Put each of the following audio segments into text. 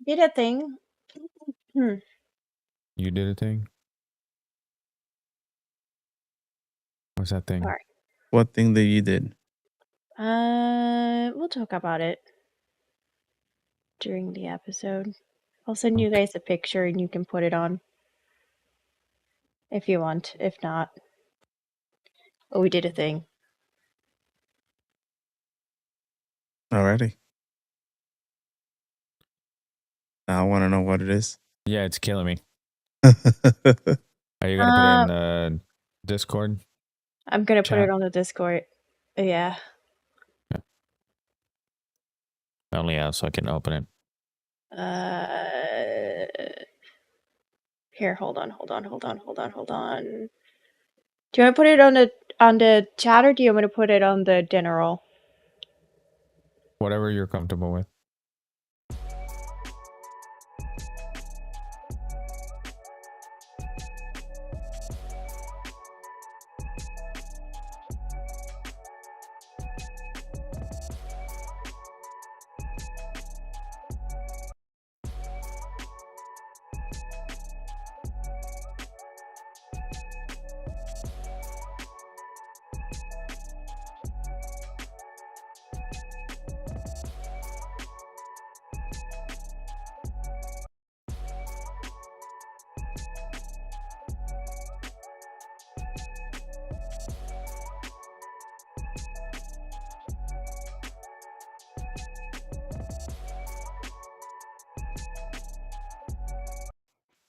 Did a thing. Hmm. You did a thing? What's that thing? Alright. What thing that you did? We'll talk about it during the episode. I'll send you Okay. guys a picture and you can put it on if you want. If not, oh, we did a thing. Alrighty. Now I want to know what it is. Yeah, it's killing me. All Are you gonna put it in the Discord? I'm gonna put it Chat? on the Discord. Yeah. Only out so I can open it. Here, hold on. Do you want to put it on the chat or do you want me to put it on the general? Whatever you're comfortable with.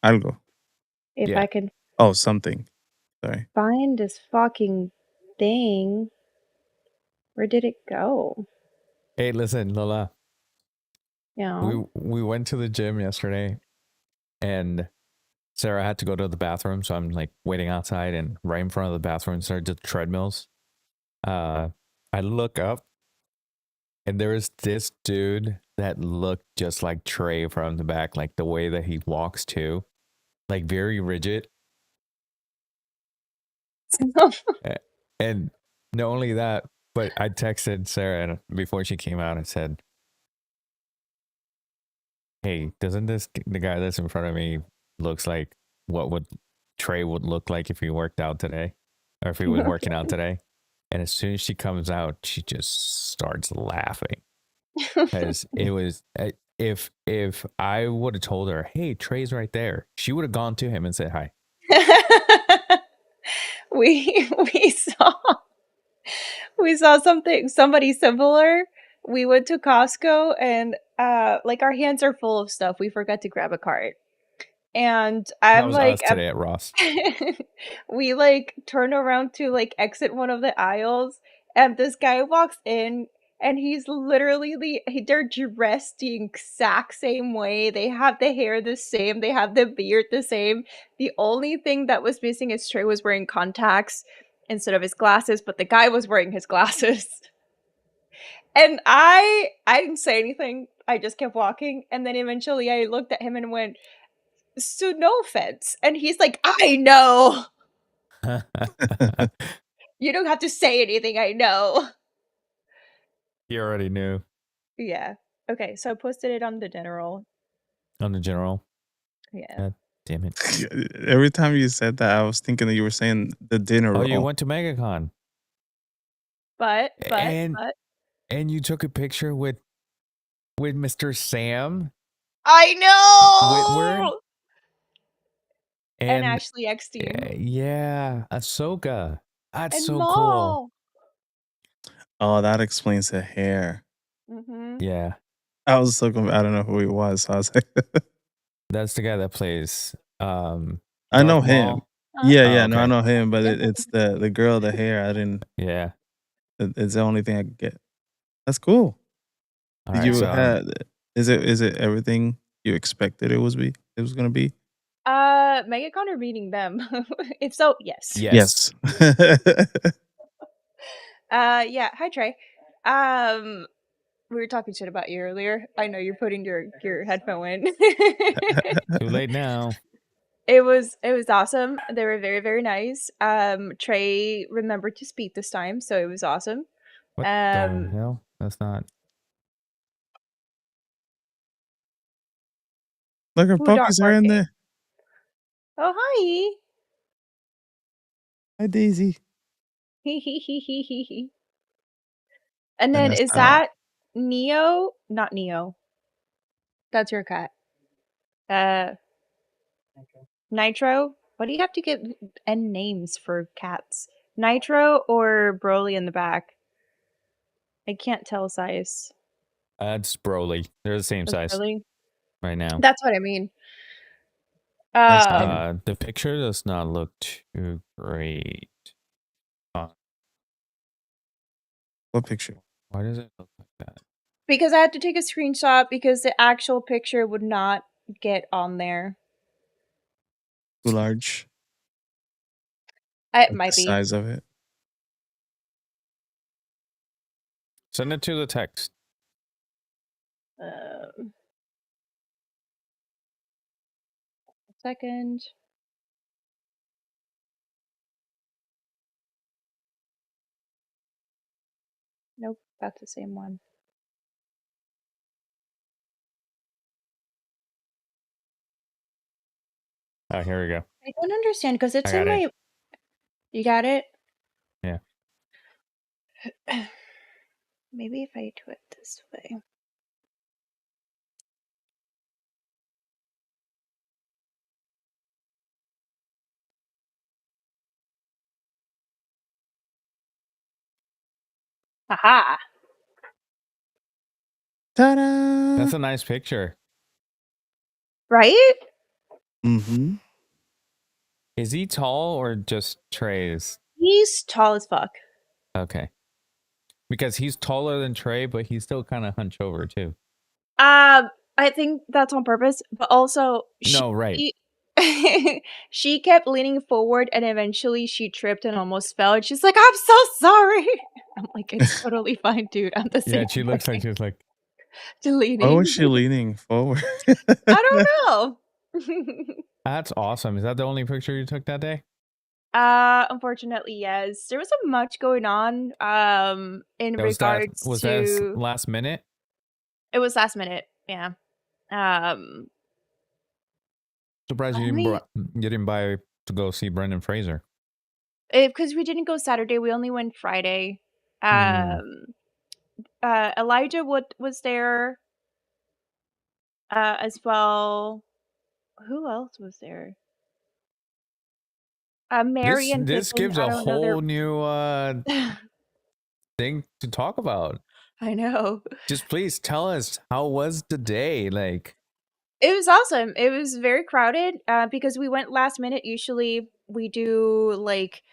Algo. If Yeah. I can Oh, something. Sorry. find this fucking thing. Where did it go? Hey, listen, Lola. Yeah. We went to the gym yesterday, and Sarah had to go to the bathroom, so I'm like waiting outside, and right in front of the bathroom started the treadmills. I look up, and there is this dude that looked just like Trey from the back, like the way that he walks too, like very rigid. And not only that, but I texted Sarah before she came out and said, "Hey, doesn't the guy that's in front of me looks like what would Trey would look like if he worked out today, or if he was working out today?" And as soon as she comes out, she just starts laughing because it was if I would have told her, "Hey, Trey's right there," she would have gone to him and said hi. we saw somebody similar. We went to Costco and like our hands are full of stuff. We forgot to grab a cart. And That I'm was like us today at Ross. we like turn around to like exit one of the aisles and this guy walks in and he's literally they're dressed the exact same way. They have the hair the same, they have the beard the same. The only thing that was missing is Trey was wearing contacts instead of his glasses, but the guy was wearing his glasses. And I didn't say anything. I just kept walking and then eventually I looked at him and went, "So no offense." And he's like, "I know. You don't have to say anything, I know." You already knew. Yeah. Okay, so I posted it on the general. On the general. Yeah. God damn it. Every time you said that, I was thinking that you were saying the dinner Oh, roll. you went to MegaCon. But And you took a picture with Mr. Sam I Whitwer know. And and Ashley Eckstein. yeah, Ahsoka. That's And so cool. Maul. Oh, that explains the hair. Mm-hmm. Yeah, I was so I don't know who he was. So I was like, that's the guy that plays I know Darth him. Maul. Yeah, Oh, yeah, no, I okay. know him, but it's the girl, the hair. I didn't. Yeah. It's the only thing I could get. That's cool. All Did right. you So have? Is it everything you expected it was be? It was gonna be. MegaCon or meeting them? If so, yes. yes. Yeah. Hi, Trey. We were talking shit about you earlier. I know you're putting your headphone in. Too late now. It was awesome. They were very, very nice. Trey remembered to speak this time, so it was awesome. What the hell? That's not. Look, our Who dog puppies are in barking? there. Oh, hi. Hi, Daisy. Hee hee hee hee hee hee. And And then that's is that Neo? Not Neo. That's your cat. Uh, Nitro? Why do you have to get N names for cats? Nitro or Broly in the back? I can't tell size. It's Broly. They're the same That's size Broly. right now. That's what I mean. nice name. The picture does not look too great. What picture? Why does it look like that? Because I had to take a screenshot because the actual picture would not get on there. Too large. It Like the might be. size of it. Send it to the text. Second. Nope, that's the same one. Oh, here we go. I don't understand because it's I in got my. it. You got it? Yeah. Maybe if I do it this way. Aha! Ta-da! That's a nice picture. Right? Mm-hmm. Is he tall or just Trey's? He's tall as fuck. Okay. Because he's taller than Trey, but he's still kind of hunched over too. I think that's on purpose, but also No, right. she kept leaning forward and eventually she tripped and almost fell and she's like, I'm so sorry. I'm like, it's totally fine, dude. I'm the same Yeah, she looks like way. she's like. Why Leaning. was she leaning forward? I don't know. That's awesome. Is that the only picture you took that day? Unfortunately, yes. There wasn't much going on in regards Was that to last minute? it was last minute, yeah. Um Surprised you didn't buy to go see Brendan Fraser. because we didn't go Saturday, we only went Friday. Elijah Wood was there as well. Who else was there? Mary and This Pippin. gives I a don't know their whole new thing to talk about. I know. Just please tell us, how was the day? Like, It was awesome. It was very crowded because we went last minute. Usually we do like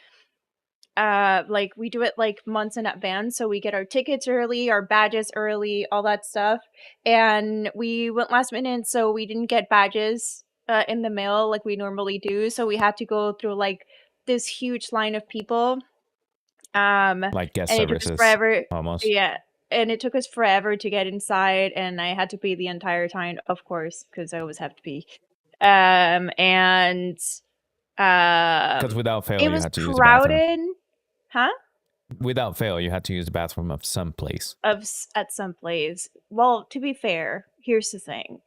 we do it like months in advance, so we get our tickets early, our badges early, all that stuff. And we went last minute, so we didn't get badges in the mail like we normally do, so we had to go through like this huge line of people. like guest And it took us services forever. almost. Yeah, and it took us forever to get inside, and I had to pee the entire time, of course, because I always have to pee. And Because without fail, it you was had to use the bathroom. crowded. Huh? Without fail, you had to use the bathroom of some place. At some place. Well, to be fair, here's the thing.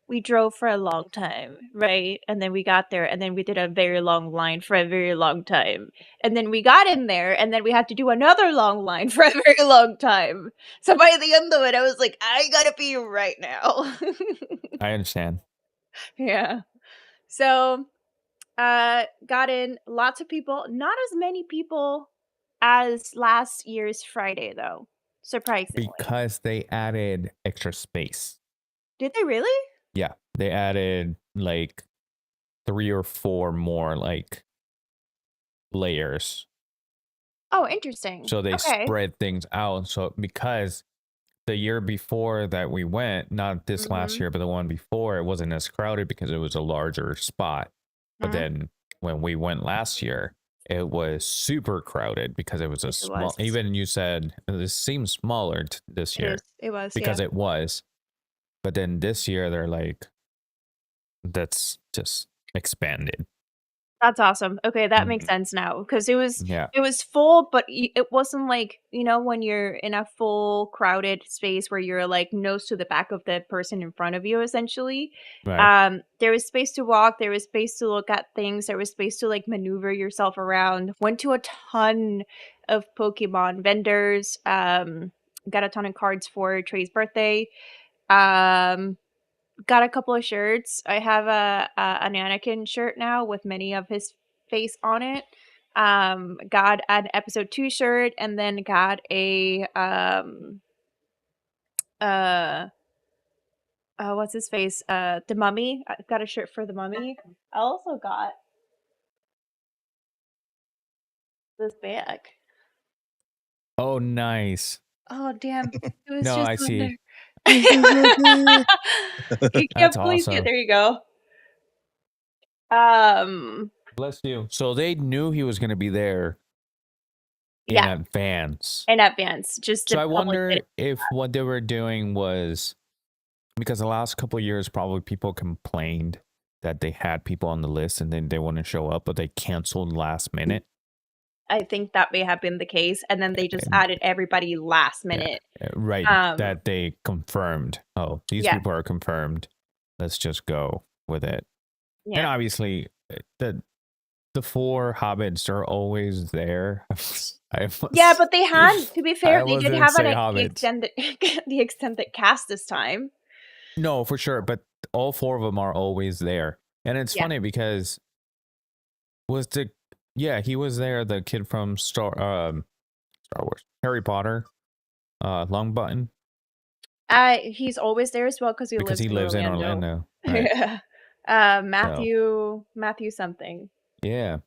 We drove for a long time, right? And then we got there and then we did a very long line for a very long time. And then we got in there and then we had to do another long line for a very long time. So by the end of it, I was like, I gotta pee right now. I understand. Yeah. So got in, lots of people, not as many people as last year's Friday though, surprisingly. Because they added extra space. Did they really? Yeah, they added like 3 or 4 more like layers. Oh, interesting. So they Okay. spread things out. So because the year before that we went, not this last Mhm. year, but the one before, it wasn't as crowded because it was a larger spot. But Mhm. then when we went last year, it was super crowded because it was a Yes, it small. was. Even you said this seems smaller this year It was, because yeah. it was. But then this year they're like, that's just expanded. That's awesome. Okay, that makes Mhm. sense now because Yeah. it was full, but it wasn't like, when you're in a full crowded space where you're like nose to the back of the person in front of you, essentially. Right. There was space to walk, there was space to look at things, there was space to like maneuver yourself around. Went to a ton of Pokemon vendors. Got a ton of cards for Trey's birthday. Um, Got a couple of shirts. I have an Anakin shirt now with many of his face on it. Got an episode 2 shirt and then got a uh what's his face? The Mummy. I got a shirt for the Mummy. I also got this bag. Oh, nice. Oh damn. It was No, just I on see. there. This is okay. You That's can't believe it. awesome. There you go. Um Bless you. So they knew he was going to be there in yeah, advance. in advance. Just So the I public wonder did. if what they were doing was because the last couple of years, probably people complained that they had people on the list and then they wouldn't show up, but they canceled last minute. I think that may have been the case, and then they just And added everybody last yeah, minute. right. Um, That they confirmed. Oh, these yeah, people are confirmed. Let's just go with it. And yeah. obviously, the four hobbits are always there. I Yeah, almost, but they had to be I fair, they almost did didn't have say the hobbits. extended the extended cast this time. No, for sure. But all four of them are always there. And it's Yeah. funny because was the yeah, he was there, the kid from Star Wars. Harry Potter, Long Button. He's always there as well because he Because lives he in lives in Orlando. Orlando. Right. Yeah. So Matthew something. yeah.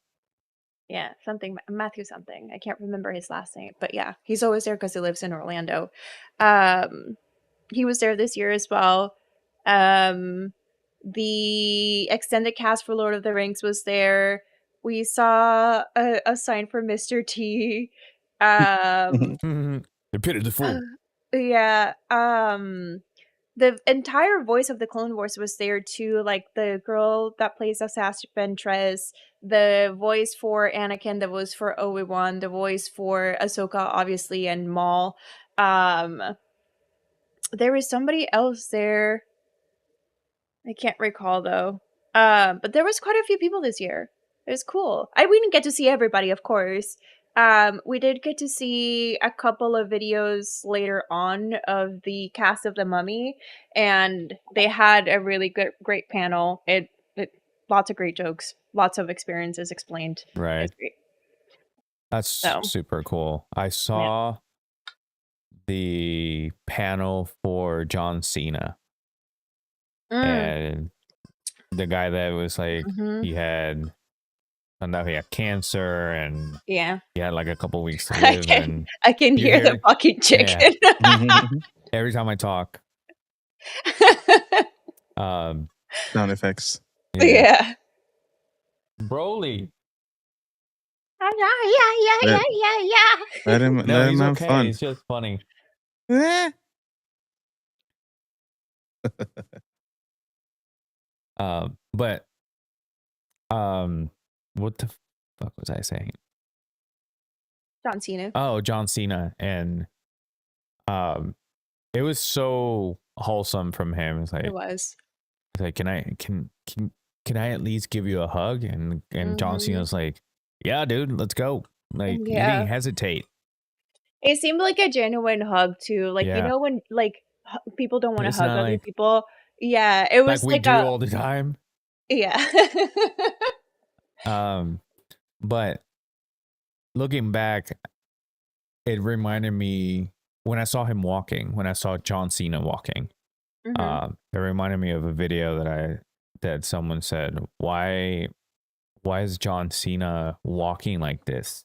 Yeah, something Matthew something. I can't remember his last name, but yeah, he's always there because he lives in Orlando. Um, he was there this year as well. Um, the extended cast for Lord of the Rings was there. We saw a sign for Mr. T. Um, The pit of the uh, fool. yeah. The entire voice of the Clone Wars was there too, like the girl that plays Assassin Ventress, the voice for Anakin, the voice for Obi-Wan, the voice for Ahsoka, obviously, and Maul. Um, there was somebody else there. I can't recall though. But there was quite a few people this year. It was cool. We didn't get to see everybody, of course. We did get to see a couple of videos later on of the cast of The Mummy, and they had a really great panel. It lots of great jokes, lots of experiences explained. Right. It's great. That's So super cool. I yeah. saw the panel for John Cena Mm, and the guy that was like hmm. he had found out he had cancer and Yeah. he had like a couple weeks to live and I can you hear the hear fucking yeah chicken. every time I talk um Sound effects. yeah Yeah. Broly Let Yeah. no let him he's have okay fun. it's just funny Eh. but what the fuck was I saying? John Cena. Oh, John Cena and um it was so wholesome from him. It was. It's like can I at least give you a hug? And John Mhm. Cena's like, yeah, dude, let's go. Like he Yeah. didn't hesitate. It seemed like a genuine hug too. Like, Yeah, when like people don't want to it's hug not other like people. Yeah, it like was we like do a all the time. yeah. Um, but looking back, it reminded me when I saw him walking, when I saw John Cena walking. Mhm. It reminded me of a video that someone said, why is John Cena walking like this?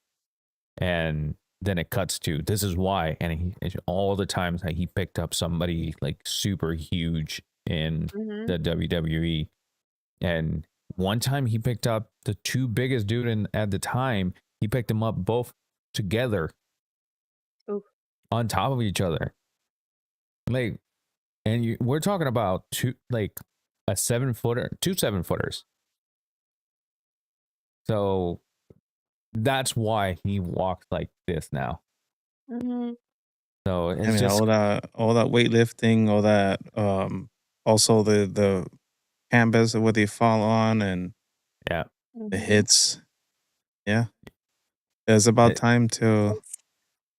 And then it cuts to this is why, and all the times that he picked up somebody like super huge in Mhm. the WWE, and one time he picked up the two biggest dude at the time. He picked them up both together Ooh. on top of each other, like, and we're talking about two like a 7-footer, two 7-footers. So that's why he walks like this now. Mm-hmm. So I it's mean, just all that weightlifting, all that, also the canvas what they fall on and yeah. the Mm-hmm. hits. Yeah, it's about It, time to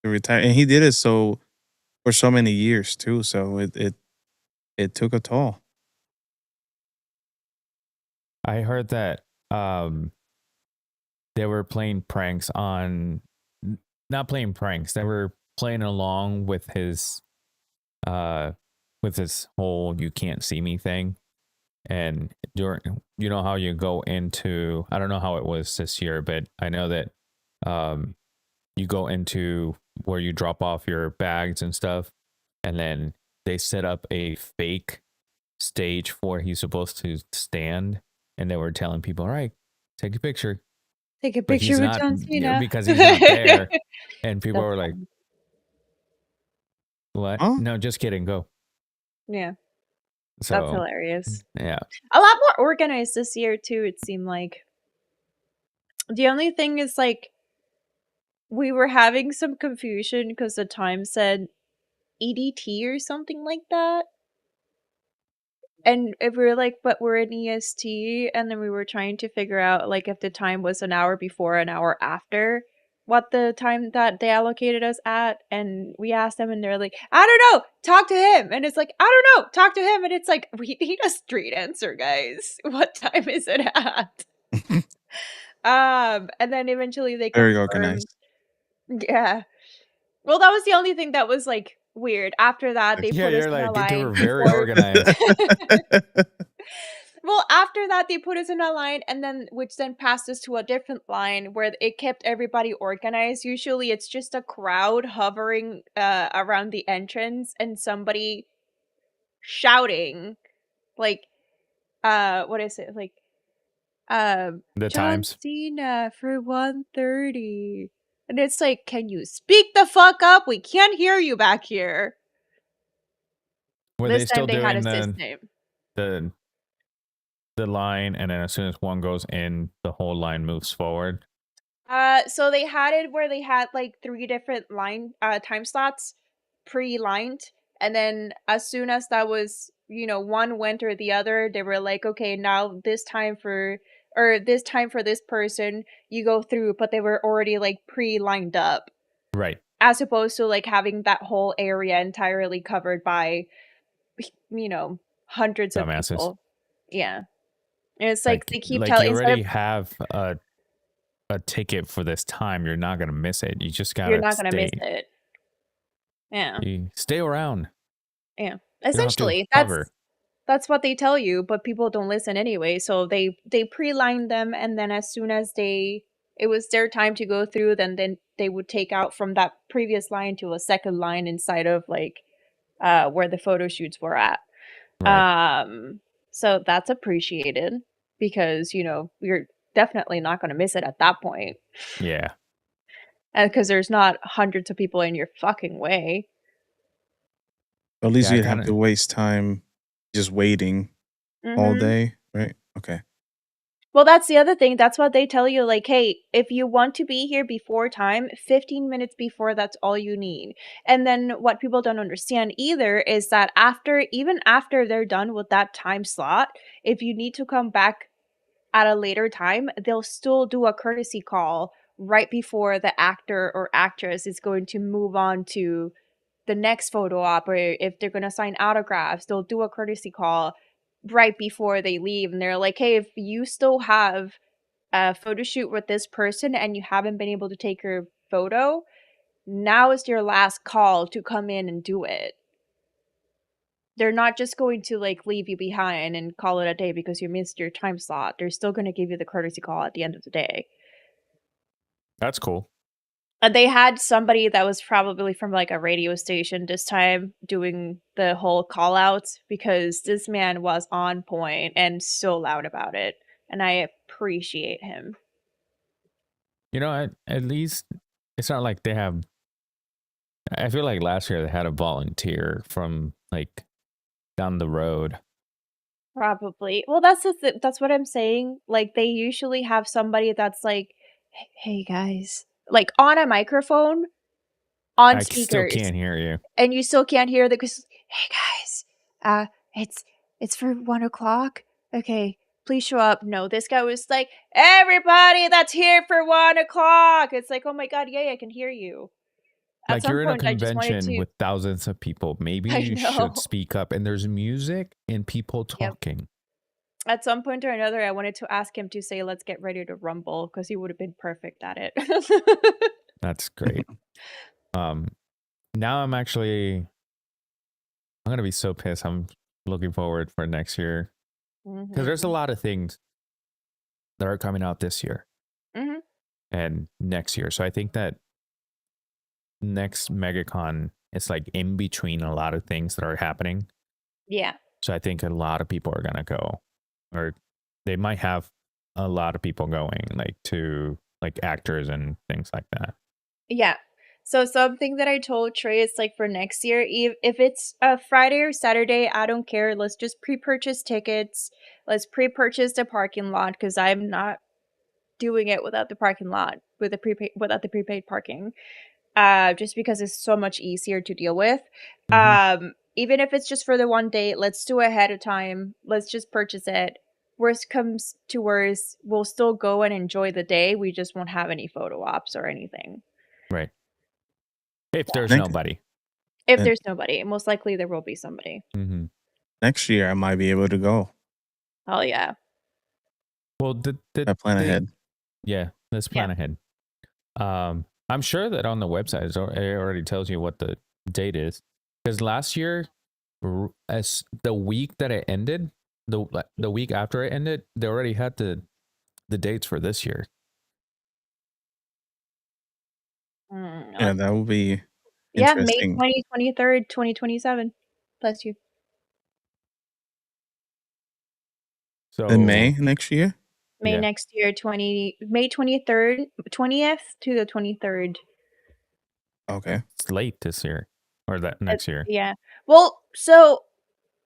retire, and he did it for so many years too. So it took a toll. I heard that they were playing pranks on, not playing pranks. They were playing along uh with this whole "you can't see me" thing. And during, you know how you go into, I don't know how it was this year, but I know that um you go into where you drop off your bags and stuff, and then they set up a fake stage where he's supposed to stand, and they were telling people, all right, take a picture, Take a but he's picture with not, John Cena. because he's not there. And people That's were like, funny. what? Huh? No, just kidding, go. Yeah, that's So hilarious. yeah. A lot more organized this year too, it seemed like. The only thing is like we were having some confusion because the time said EDT or something like that. And if we were like, but we're in EST, and then we were trying to figure out like if the time was an hour before, an hour after what the time that they allocated us at. And we asked them and they're like, I don't know, talk to him. And it's like, I don't know, talk to him. And it's like, we need a straight answer, guys. What time is it at? And then eventually they Very confirmed. organized. Yeah. Well, that was the only thing that was like weird. After that, they Yeah, put us you're in a like, they line were very before. organized. Well, after that, they put us in a line, and then which then passed us to a different line where it kept everybody organized. Usually, it's just a crowd hovering around the entrance and somebody shouting like what is it like The John times Cena for 1:30, and it's like, can you speak the fuck up? We can't hear you back here. were This they time still they had a doing system. the the line, and then as soon as one goes in, the whole line moves forward? So they had it where they had like three different time slots pre-lined, and then as soon as that was, one went or the other, they were like, okay, now this time for this person, you go through, but they were already like pre-lined up, Right. as opposed to like having that whole area entirely covered by, you know, hundreds of Dumbasses. people. Yeah. And it's like Like they keep like telling you instead of already have a ticket for this time. You're not gonna miss it. You just you're gotta not gonna miss stay. it. Yeah. You stay around. Yeah. You don't have to Essentially, hover. that's what they tell you, but people don't listen anyway. So they pre-line them, and then as soon as it was their time to go through, then they would take out from that previous line to a second line inside of like where the photo shoots were at. Right. Um so that's appreciated because, you're definitely not going to miss it at that point. Yeah. And because there's not hundreds of people in your fucking way. At least Yeah. I you kind have to of. waste time just waiting all Mhm. day, right? Okay. Well, that's the other thing. That's what they tell you. Like, hey, if you want to be here before time, 15 minutes before, that's all you need. And then what people don't understand either is that even after they're done with that time slot, if you need to come back at a later time, they'll still do a courtesy call right before the actor or actress is going to move on to the next photo op, or if they're going to sign autographs, they'll do a courtesy call right before they leave. And they're like, hey, if you still have a photo shoot with this person and you haven't been able to take your photo, now is your last call to come in and do it. They're not just going to like leave you behind and call it a day because you missed your time slot. They're still going to give you the courtesy call at the end of the day. That's cool. And they had somebody that was probably from like a radio station this time doing the whole call outs because this man was on point and so loud about it. And I appreciate him. At least it's not like they have. I feel like last year they had a volunteer from like down the road. Probably. Well, that's what I'm saying. Like, they usually have somebody that's like, Hey guys," like, on a microphone, on Still speakers, can't hear you. and you still can't hear the "Hey guys, it's for 1 o'clock. Okay, please show up." No, this guy was like, "Everybody that's here for 1 o'clock." It's like, "Oh my god, yay, I can hear you." At Like some you're in a point, I just wanted convention to with thousands of people. Maybe I you should know. speak up and there's music and people Yep. talking. At some point or another, I wanted to ask him to say, "Let's get ready to rumble," because he would have been perfect at it. That's great. Um now I'm gonna be so pissed. I'm looking forward for next year. Because there's a Mhm. lot of things that are coming out this year Mhm. and next year. So I think that next MegaCon is like in between a lot of things that are happening. Yeah. So I think a lot of people are gonna go, or they might have a lot of people going, like to like actors and things like that. Yeah. So something that I told Trey is like for next year, if it's a Friday or Saturday, I don't care. Let's just pre-purchase tickets. Let's pre-purchase the parking lot because I'm not doing it without the parking lot without the prepaid parking. Just because it's so much easier to deal with. Mm-hmm. Even if it's just for the one day, let's do it ahead of time. Let's just purchase it. Worst comes to worst, we'll still go and enjoy the day. We just won't have any photo ops or anything. Right. If there's Next, nobody. If uh, there's nobody, most likely there will be somebody. Mm-hmm. next year I might be able to go. Oh yeah. Well, I plan the ahead. yeah, let's Yeah. plan ahead. I'm sure that on the website it already tells you what the date is. Because last year, as the week that it ended, the week after it ended, they already had the dates for this year. Yeah, that will be Yeah, May interesting. 23rd, 2027. Bless you. In May So next year? May yeah, next year, May 23rd, 20th to the 23rd. Okay. it's late this year or that next year. Yeah. Well, so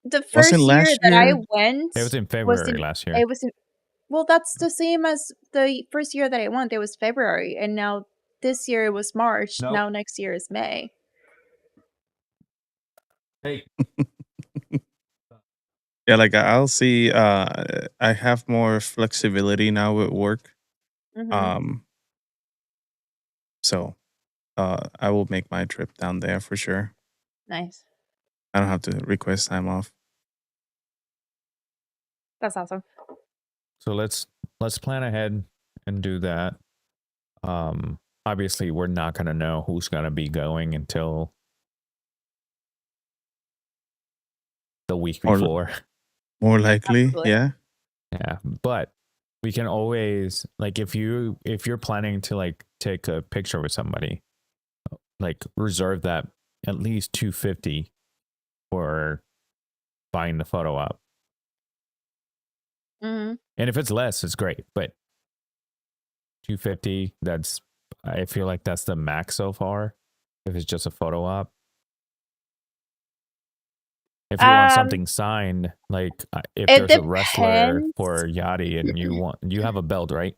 the Wasn't first year last that I year? went It was in was February in last year. it was in well, that's the same as the first year that I went. It was February, and now this year it was March. No. Now next year is May. Hey. Yeah, like I'll see. I have more flexibility now with work. Mhm. Um, so I will make my trip down there for sure. Nice. I don't have to request time off. That's awesome. So let's plan ahead and do that. Obviously we're not gonna know who's gonna be going until the week Or before. more likely, Absolutely. yeah. Yeah, but we can always like if you're planning to like take a picture with somebody, like reserve that at least 250 for buying the photo op. Mhm. And if it's less, it's great, but 250, that's I feel like that's the max so far if it's just a photo op. If you want Um, something signed, like if it there's a wrestler depends. for Yadi and you have a belt, right?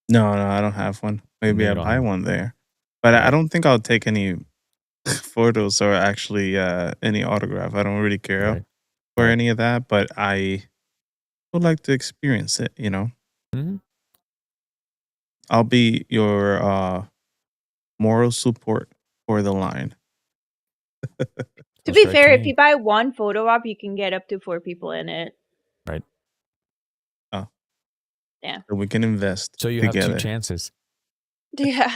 No, no, I don't have one. No, Maybe I you don't buy have. one there. But I Right, don't think I'll take any photos or actually any autograph. I don't really care right, for right. any of that, but I would like to experience it, you know. Mm-hmm. I'll be your moral support for the line. To Sounds be great to fair, if me. you buy one photo op, you can get up to 4 people in it. Right. Oh, Yeah. so we can invest So you have two together. chances. Yeah.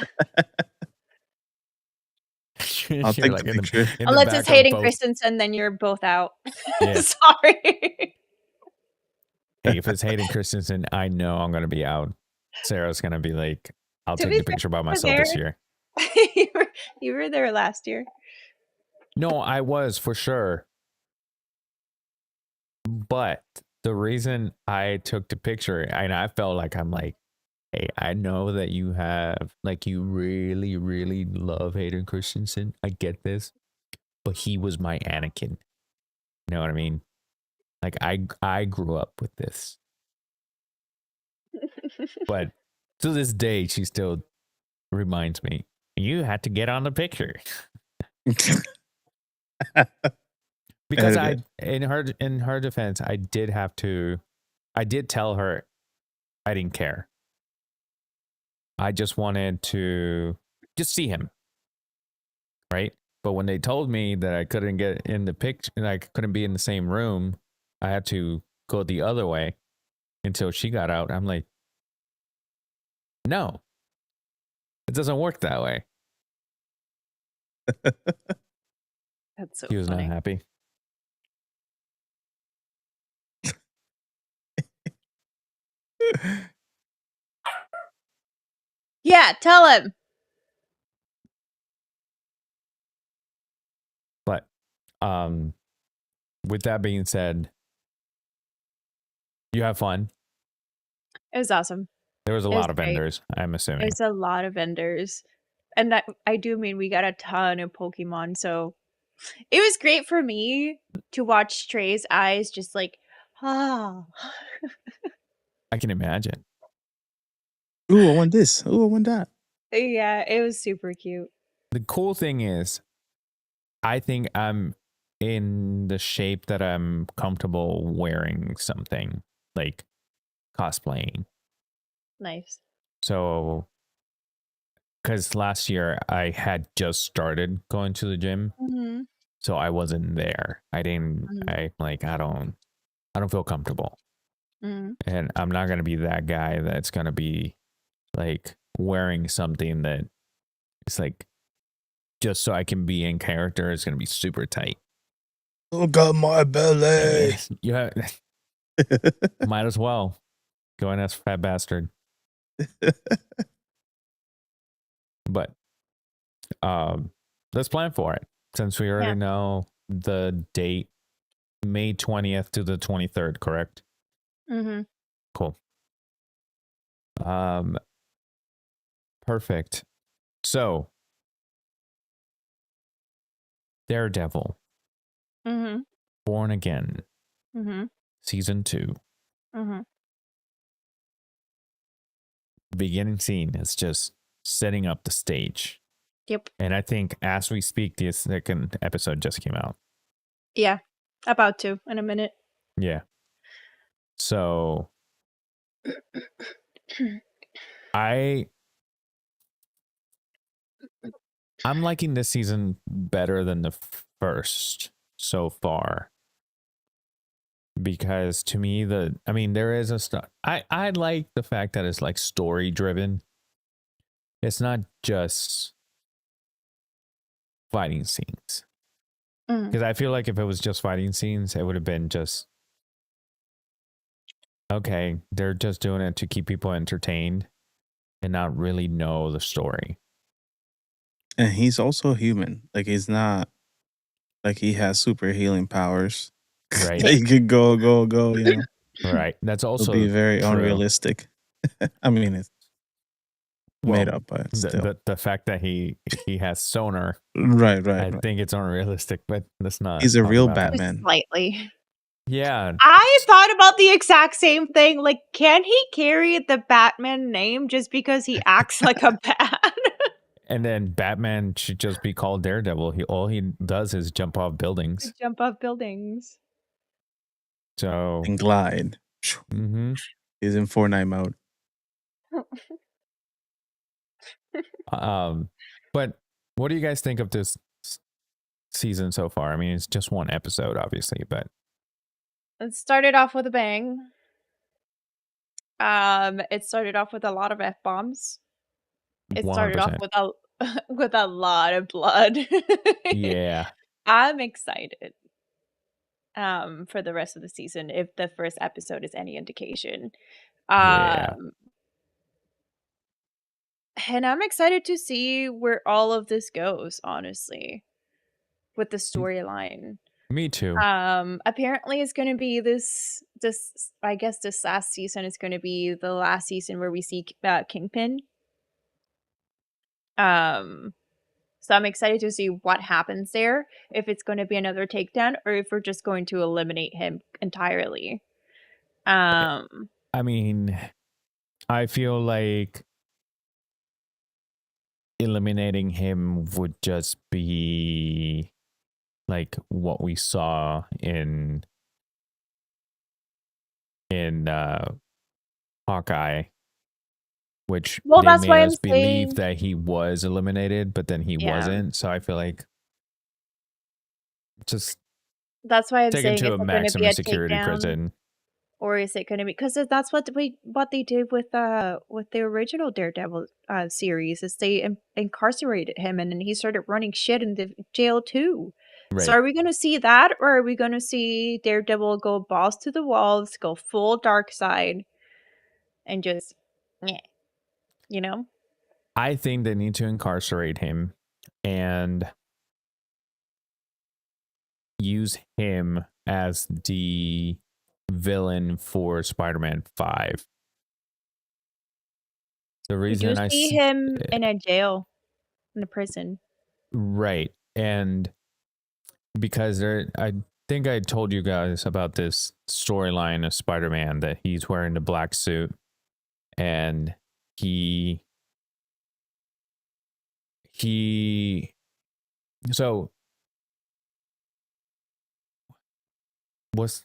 I'll You're take the like picture. in the Unless it's back of Hayden both. Christensen, then you're both out. Yeah. Sorry. Hey, if it's Hayden Christensen, I know I'm gonna be out. Sarah's gonna be like, I'll To take be the fair, picture by you were myself this there. year. You were you were there last year. No, I was for sure. But the reason I took the picture and I felt like I'm like, hey, I know that you have like you really, really love Hayden Christensen. I get this. But he was my Anakin. You know what I mean? Like I grew up with this, but to this day, she still reminds me, you had to get on the picture. Because Edit I, it. in her defense, I did tell her I didn't care. I just wanted to just see him, right? But when they told me that I couldn't get in the picture and I couldn't be in the same room, I had to go the other way until she got out. I'm like, no, it doesn't work that way. That's so He was not funny. happy. Yeah, tell him. But with that being said, you have fun. It was awesome. There was a It was lot of great. vendors, I'm assuming. It's a lot of vendors. And that I do mean we got a ton of Pokemon, so it was great for me to watch Trey's eyes just like, ah. I can imagine. Ooh, I want this. Ooh, I want that. Yeah, it was super cute. The cool thing is, I think I'm in the shape that I'm comfortable wearing something like cosplaying. Nice. So, because last year I had just started going to the gym, Mm-hmm. so I wasn't there. I didn't. Mhm. I don't feel comfortable, Mm-hmm. and I'm not gonna be that guy that's gonna be like wearing something that it's like just so I can be in character. It's gonna be super tight. Look at my belly. You might as well go in as fat bastard. But let's plan for it since we already Yeah. know the date, May 20th to the 23rd, correct? Mm-hmm. Cool. Perfect. So, Daredevil, Mm-hmm. Born Again, Mm-hmm. season 2. Mm-hmm. Beginning scene is just setting up the stage. Yep. And I think as we speak, the second episode just came out. Yeah. About to in a minute. Yeah. So I'm liking this season better than the first so far. Because to me, there is I like the fact that it's like story driven. It's not just fighting scenes. Mm. Because I feel like if it was just fighting scenes, it would have been just okay, they're just doing it to keep people entertained and not really know the story. And he's also human. Like he's not like he has super healing powers. Right. He could go, you know. Right. That's It'll also be very true. unrealistic. I mean, it's made up, but still. The fact that he has sonar, Right. I think it's unrealistic, but that's not. He's a talk real about that. Batman. Slightly. Yeah. I thought about the exact same thing. Like, can he carry the Batman name just because he acts like a bat? And then Batman should just be called Daredevil. All he does is jump off buildings. Jump off buildings. So And glide. mm-hmm. He's in Fortnite mode. But what do you guys think of this season so far? I mean, it's just one episode, obviously, but It started off with a bang. It started off with a lot of F-bombs. It started off 100%. with a with a lot of blood. Yeah. I'm excited. For the rest of the season, if the first episode is any indication. Yeah. And I'm excited to see where all of this goes, honestly, with the storyline. Me too. Apparently it's gonna be this I guess this last season is gonna be the last season where we see Kingpin. So I'm excited to see what happens there, if it's going to be another takedown or if we're just going to eliminate him entirely. I mean, I feel like eliminating him would just be like what we saw in Hawkeye, which Well, they that's made why I'm us believe saying, that he was eliminated, but then he yeah, wasn't. So I feel like just that's why I'm take him saying, to is a it going to be maximum a security takedown prison. or is it going to be, because that's what they did with the original Daredevil series, is they incarcerated him and then he started running shit in the jail too. So Right. are we going to see that, or are we going to see Daredevil go balls to the walls, go full dark side, and just, yeah, you know? I think they need to incarcerate him and use him as the villain for Spider-Man 5. The We do reason I see him in a jail, in a prison. right, and because I think I told you guys about this storyline of Spider-Man that he's wearing the black suit and he he so what's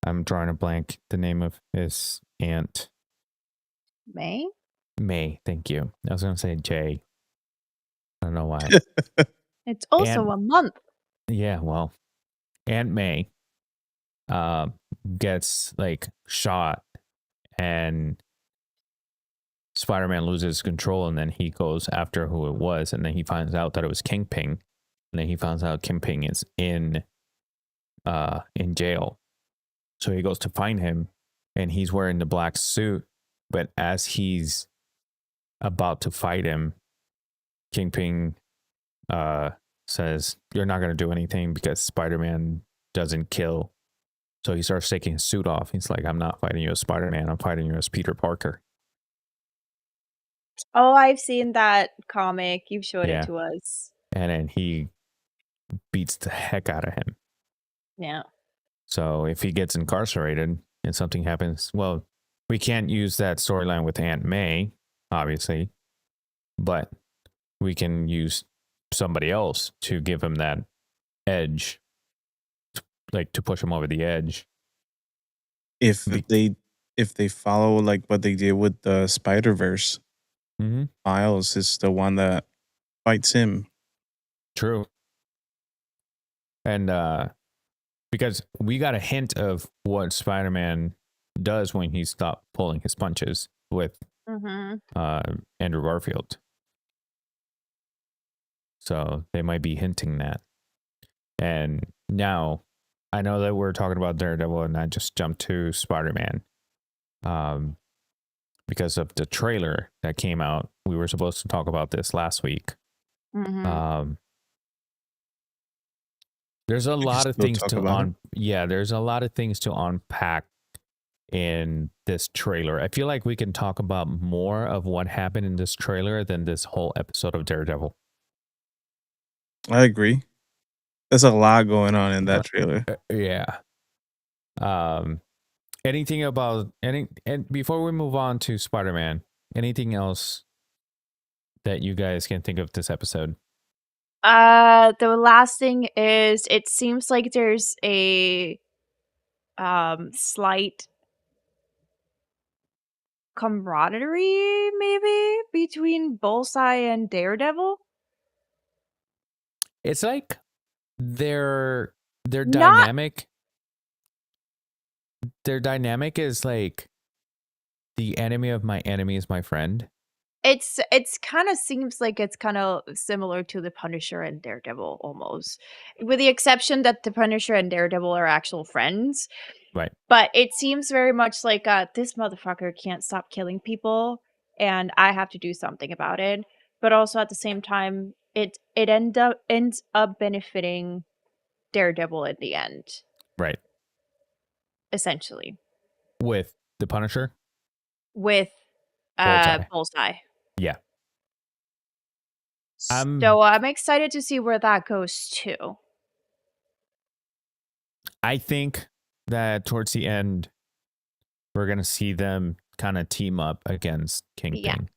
I'm drawing a blank. The name of his aunt May? May. Thank you. I was gonna say Jay. I don't know why. It's also Aunt a month. yeah, well, Aunt May uh, gets like shot and Spider-Man loses control and then he goes after who it was and then he finds out that it was Kingpin and then he finds out Kingpin is in jail. So he goes to find him and he's wearing the black suit, but as he's about to fight him, Kingpin says, "You're not going to do anything because Spider-Man doesn't kill." So he starts taking his suit off. He's like, "I'm not fighting you as Spider-Man. I'm fighting you as Peter Parker." Oh, I've seen that comic. You've showed it Yeah. to us. And then he beats the heck out of him. Yeah. So if he gets incarcerated and something happens, well, we can't use that storyline with Aunt May, obviously, but we can use somebody else to give him that edge, like to push him over the edge. If they follow like what they did with the Spider-Verse, Mm-hmm. Miles is the one that fights him. True. And because we got a hint of what Spider-Man does when he stopped pulling his punches with Mm-hmm. Andrew Garfield. So they might be hinting that. And now I know that we're talking about Daredevil and I just jumped to Spider-Man. Because of the trailer that came out. We were supposed to talk about this last week. Mm-hmm. There's a We can lot of still things talk to about it. there's a lot of things to unpack in this trailer. I feel like we can talk about more of what happened in this trailer than this whole episode of Daredevil. I agree. There's a lot going on in that trailer. Yeah. Anything about and before we move on to Spider-Man, anything else that you guys can think of this episode? The last thing is, it seems like there's a slight camaraderie maybe between Bullseye and Daredevil. It's like their Not dynamic is like the enemy of my enemy is my friend. it's kind of seems like it's kind of similar to the Punisher and Daredevil almost. With the exception that the Punisher and Daredevil are actual friends. Right. But it seems very much like this motherfucker can't stop killing people and I have to do something about it. But also at the same time, it ends up benefiting Daredevil in the end, Right. essentially. With the Punisher? With Bullseye. Bullseye. Yeah. I'm I'm excited to see where that goes to. I think that towards the end we're gonna see them kind of team up against Yeah, Kingpin.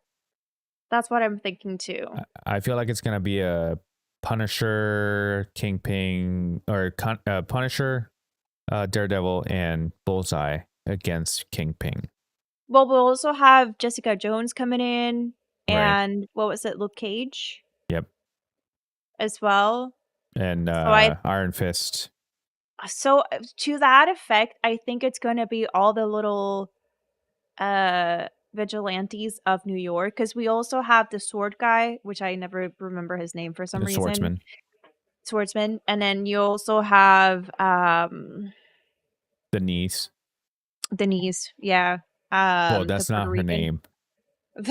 that's what I'm thinking too. I feel like it's gonna be a Punisher, Kingpin, or Punisher, Daredevil, and Bullseye against Kingpin. Well, we'll also have Jessica Jones coming in, Right. and what was it, Luke Cage Yep. as well. And So I Iron Fist. so to that effect, I think it's gonna be all the little vigilantes of New York, because we also have the sword guy, which I never remember his name for some The reason. Swordsman. Swordsman. And then you also have The niece. Denise, yeah. Well, The that's Puerto not her Rican. name.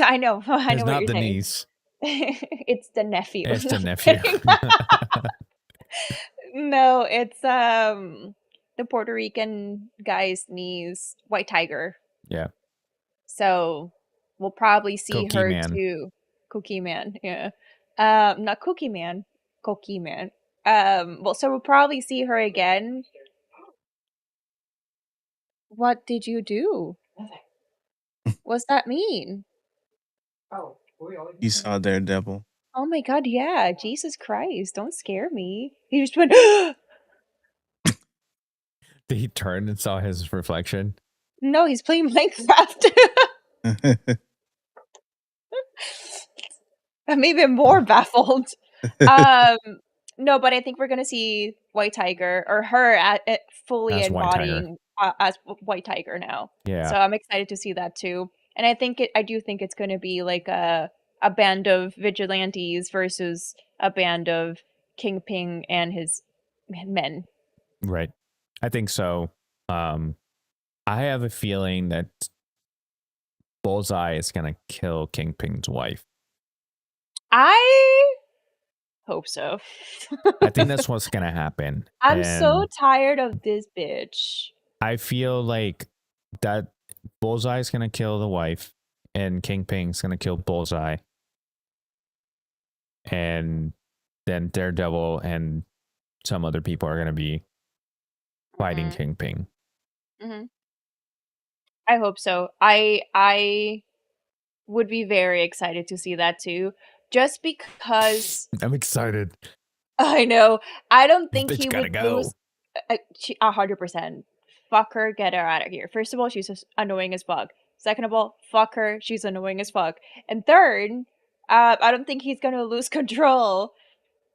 I know, I It's know what not you're the saying. niece. It's the nephew. It's No, the I'm nephew. kidding. No, it's the Puerto Rican guy's niece, White Tiger. Yeah. So we'll probably see Cookie her Man. too. Cookie Man, yeah. Not Cookie Man, Cookie Man. Well, so we'll probably see her again. What did you do? What's that mean? He saw Daredevil. Oh my god, yeah. Jesus Christ, don't scare me. He just went, Did he turn and saw his reflection? no, he's playing Minecraft. I'm even more baffled. Um, no, but I think we're gonna see White Tiger, or her fully As White Tiger. embodying as White Tiger now. Yeah. So I'm excited to see that too. And I do think it's gonna be like a band of vigilantes versus a band of Kingpin and his men. Right. I think so. I have a feeling that Bullseye is gonna kill Kingpin's wife. I hope so. I think that's what's gonna happen. I'm so And tired of this bitch. I feel like that Bullseye is gonna kill the wife, and Kingpin's gonna kill Bullseye, and then Daredevil and some other people are gonna be fighting Mhm. Kingpin. Mhm. I hope so. I would be very excited to see that too. Just because I'm excited. I know I don't This think bitch he gotta would go. lose 100%. Fuck her, get her out of here. First of all, she's just annoying as fuck. Second of all, fuck her, she's annoying as fuck. And third, I don't think he's gonna lose control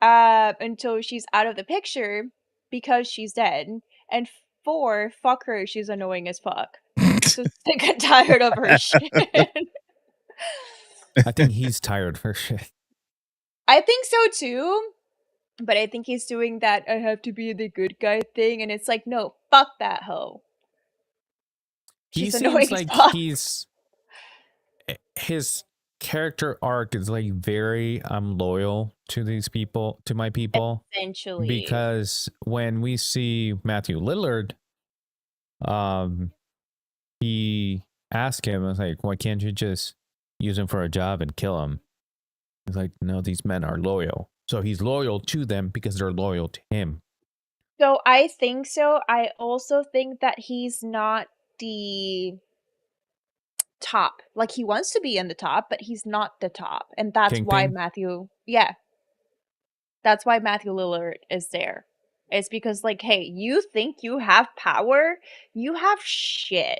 until she's out of the picture because she's dead. And four, fuck her, she's annoying as fuck. So sick and tired of her shit. I think he's tired for shit. I think so too, but I think he's doing that I have to be the good guy thing, and it's like, no, fuck that hoe. He She's annoying seems as like fuck. his character arc is like very loyal to these people, to my people, Essentially. because when we see Matthew Lillard, he asked him, I was like, why can't you just use him for a job and kill him? He's like, no, these men are loyal. So he's loyal to them because they're loyal to him. So I think so. I also think that he's not the top. Like, he wants to be in the top, but he's not the top. And that's why Kingpin? that's why Matthew Lillard is there. It's because, like, hey, you think you have power? You have shit.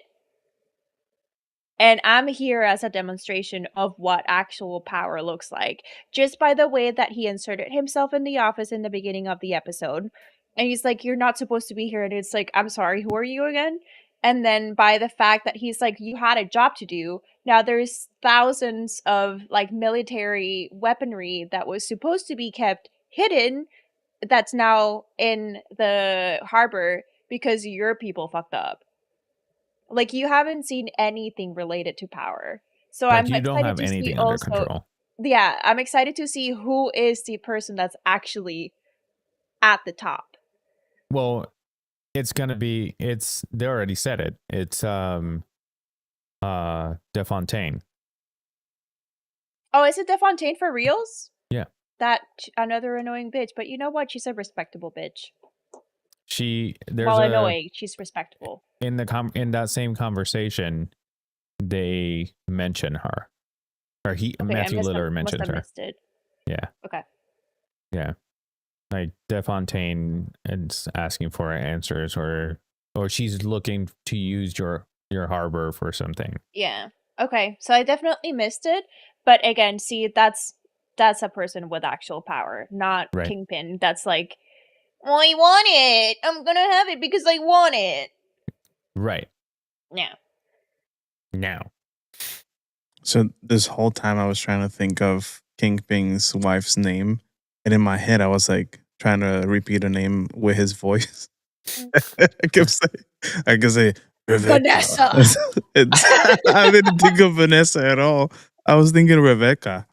And I'm here as a demonstration of what actual power looks like, just by the way that he inserted himself in the office in the beginning of the episode. And he's like, you're not supposed to be here. And it's like, I'm sorry, who are you again? And then by the fact that he's like, you had a job to do. Now there's thousands of like military weaponry that was supposed to be kept hidden that's now in the harbor because your people fucked up. Like, you haven't seen anything related to power. So Like, I'm you don't excited have to see anything under also, control. yeah, I'm excited to see who is the person that's actually at the top. Well, it's gonna be, they already said it. It's DeFontaine. Oh, is it DeFontaine for reals? Yeah. another annoying bitch, but you know what? She's a respectable bitch. There's While a annoying, she's respectable. in that same conversation, they mention her, or Matthew Lillard Must mentions have her. missed it. Yeah. Okay. Yeah. Like DeFontaine is asking for answers, or she's looking to use your harbor for something. Yeah. Okay. So I definitely missed it, but again, see, that's a person with actual power, not Right. Kingpin. That's like, well, I want it. I'm gonna have it because I want it. Right. Yeah. Now. So this whole time I was trying to think of Kingpin's wife's name, and in my head I was like trying to repeat her name with his voice. I kept saying Rebecca. Vanessa. I didn't think of Vanessa at all. I was thinking Rebecca.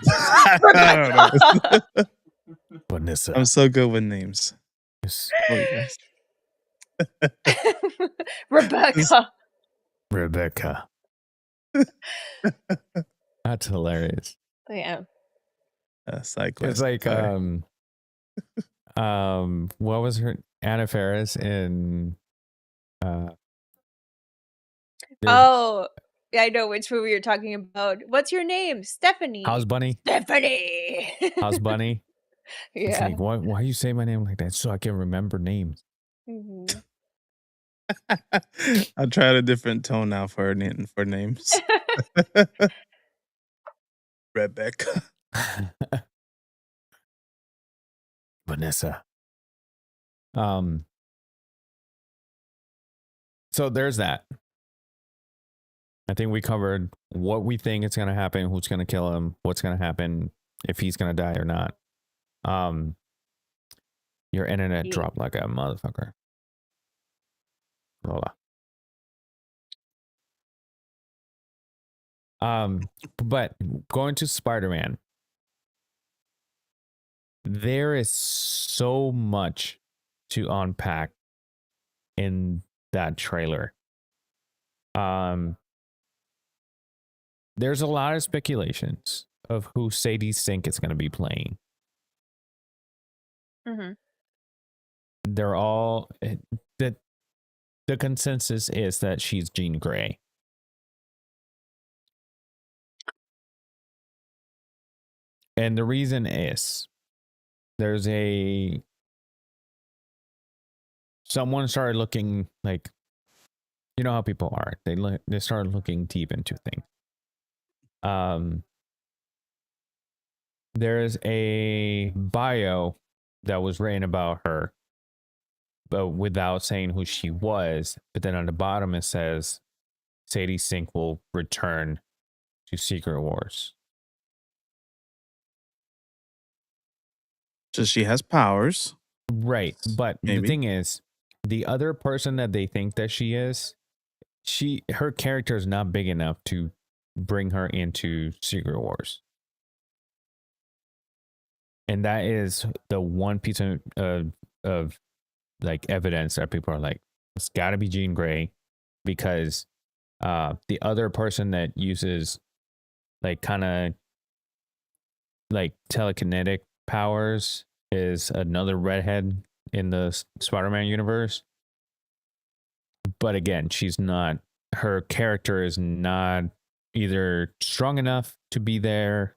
I don't know. Vanessa. I'm so good with names. Yes. Oh, yes. Rebecca. Rebecca. That's hilarious. Yeah. Cyclist. It's like Sorry. what was her Anna Faris in Oh, I know which movie you're talking about. What's your name? Stephanie. House Bunny? Stephanie. House Bunny? Yeah. It's like, why you say my name like that? So I can remember names. Mm-hmm. I tried a different tone now for names. Rebecca. Vanessa. So there's that. I think we covered what we think is going to happen, who's going to kill him, what's going to happen, if he's going to die or not. Your internet dropped like a motherfucker. Lola. But going to Spider-Man, there is so much to unpack in that trailer. There's a lot of speculations of who Sadie Sink is going to be playing. Mm-hmm. They're all the consensus is that she's Jean Grey. And the reason is there's someone started looking, like, you know how people are. They started looking deep into things. There's a bio that was written about her, but without saying who she was. But then on the bottom it says Sadie Sink will return to Secret Wars. So she has powers. Right. But Maybe. the thing is, the other person that they think that she is, her character is not big enough to bring her into Secret Wars. And that is the one piece of like evidence that people are like, it's got to be Jean Grey, because the other person that uses like kind of like telekinetic powers is another redhead in the Spider-Man universe. But again, her character is not either strong enough to be there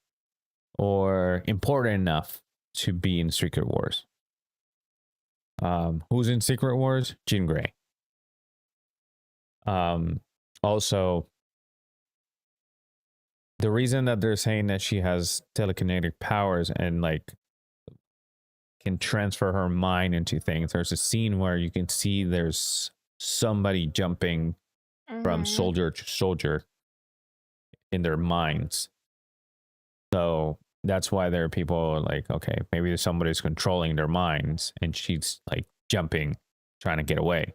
or important enough to be in Secret Wars. Who's in Secret Wars? Jean Grey. Also, the reason that they're saying that she has telekinetic powers and like can transfer her mind into things, there's a scene where you can see there's somebody jumping from soldier to soldier in their minds. So that's why there are people like, okay, maybe somebody's controlling their minds and she's like jumping, trying to get away.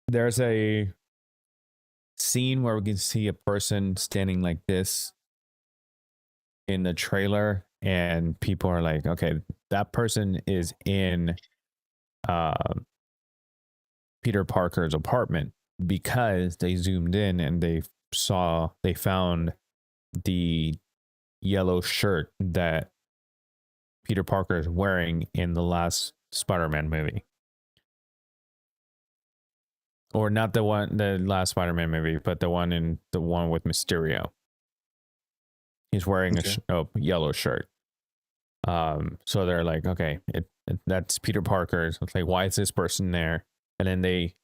There's a scene where we can see a person standing like this in the trailer, and people are like, okay, that person is in Peter Parker's apartment, because they zoomed in and they found the yellow shirt that Peter Parker is wearing in the last Spider-Man movie. Or not the last Spider-Man movie, but the one with Mysterio. He's wearing a yellow shirt. So they're like, okay, that's Peter Parker. So it's like, why is this person there? And then they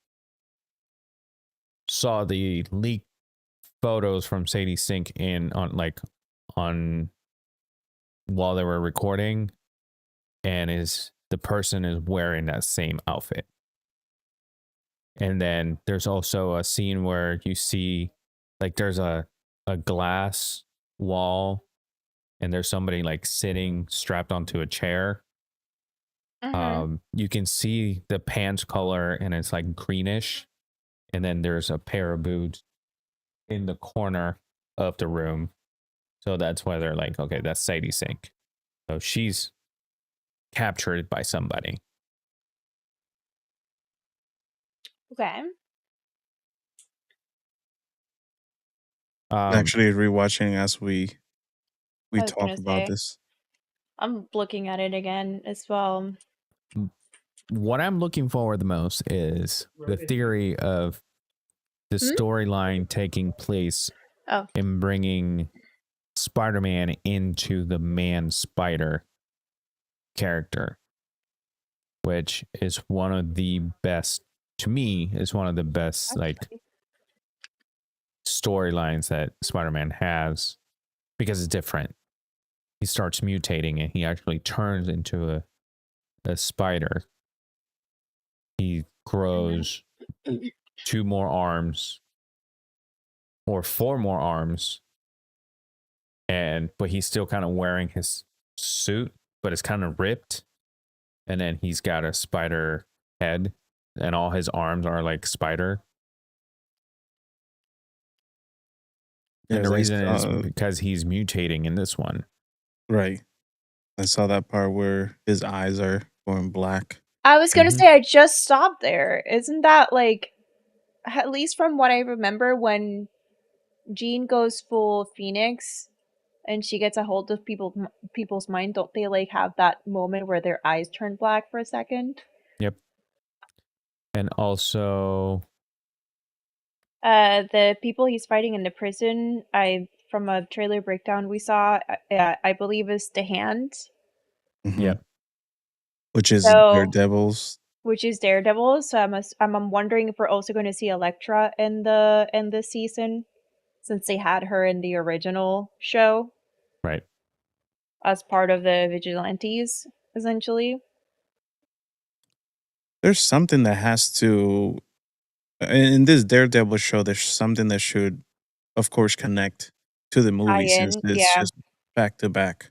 saw the leaked photos from Sadie Sink on while they were recording, and the person is wearing that same outfit. And then there's also a scene where you see like there's a glass wall and there's somebody like sitting strapped onto a chair. You can see the pants color and it's like greenish, and then there's a pair of boots in the corner of the room. So that's why they're like, okay, that's Sadie Sink. So she's captured by somebody. Okay. Actually rewatching as we I was talk gonna about say, this. I'm looking at it again as well. What I'm looking forward the most is the theory of the storyline taking place and bringing Spider-Man into the Man Spider character, which is one of the best, to me, is one of the best like storylines that Spider-Man has, because it's different. He starts mutating and he actually turns into a spider. He grows 2 more arms or 4 more arms, but he's still kind of wearing his suit, but it's kind of ripped, and then he's got a spider head and all his arms are like spider. And the reason is because he's mutating in this one. Right. I saw that part where his eyes are going black. I was gonna say, I just stopped there. Isn't that like, at least from what I remember, when Jean goes full Phoenix and she gets a hold of people's mind, don't they like have that moment where their eyes turn black for a second? Yep. And also the people he's fighting in the prison, from a trailer breakdown we saw, I believe is the Hand. Yep. Which is Daredevil's. Which is Daredevil. So I'm wondering if we're also going to see Elektra in the season, since they had her in the original show. Right. As part of the vigilantes, essentially. There's something that has to, in this Daredevil show, there's something that should, of course, connect to the movie since it's just back to back.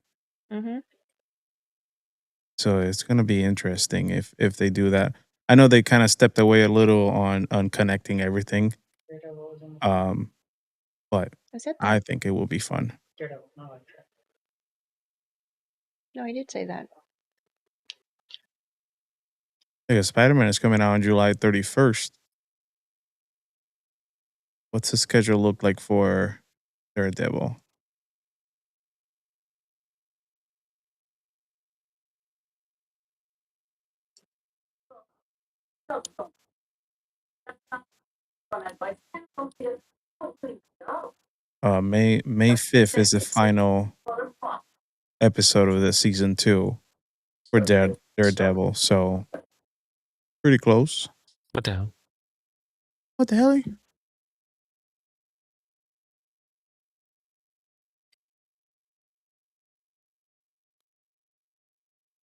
So it's going to be interesting if they do that. I know they kind of stepped away a little on connecting everything. But I think it will be fun. No, I did say that. Yeah, Spider-Man is coming out on July 31st. What's the schedule look like for Daredevil? May 5th is the final episode of the season 2 for Daredevil. So pretty close. What the hell? What the hell?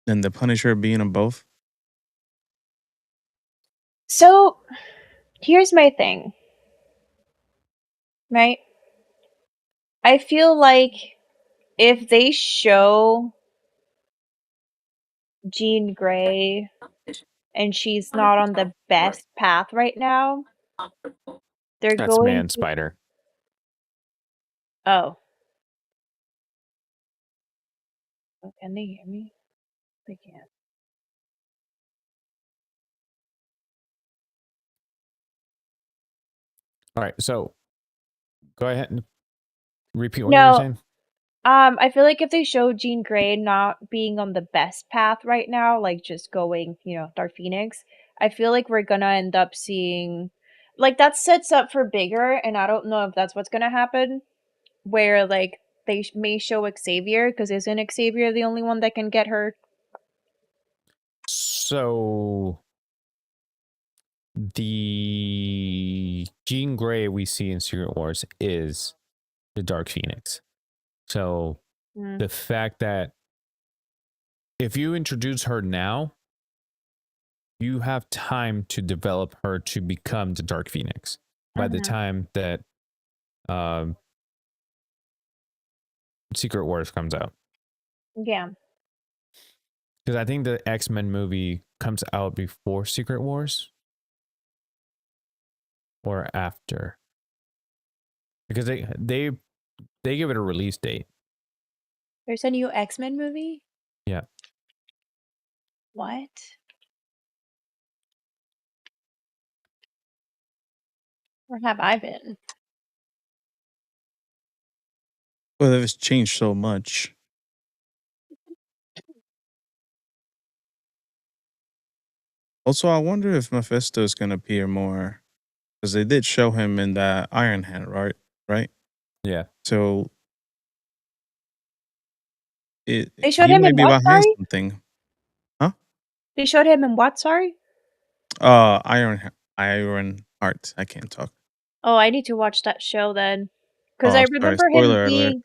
And the Punisher being on both. So here's my thing. Right? I feel like if they show Jean Grey and she's not on the best path right now, they're That's going Man to... Spider. Oh. Oh, can they hear me? They can't. All right, so go ahead and repeat what you were No, saying. I feel like if they show Jean Grey not being on the best path right now, like just going, Dark Phoenix, I feel like we're gonna end up seeing, like, that sets up for bigger, and I don't know if that's what's gonna happen, where, like, they may show Xavier, because isn't Xavier the only one that can get her? So the Jean Grey we see in Secret Wars is the Dark Phoenix. So the fact that if you introduce her now, you have time to develop her to become the Dark Phoenix. By the time that Secret Wars comes out. Yeah. Because I think the X-Men movie comes out before Secret Wars or after. Because they give it a release date. There's a new X-Men movie? Yeah. What? Where have I been? Well, it's changed so much. Also, I wonder if Mephisto is going to appear more, because they did show him in that Iron Hand, right? Right. Yeah. So They showed he him might in be what, behind sorry? something, huh? They showed him in what, sorry? Iron Heart. I can't talk. Oh, I need to watch that show then. Because I Oh, sorry. remember him Spoiler alert. being...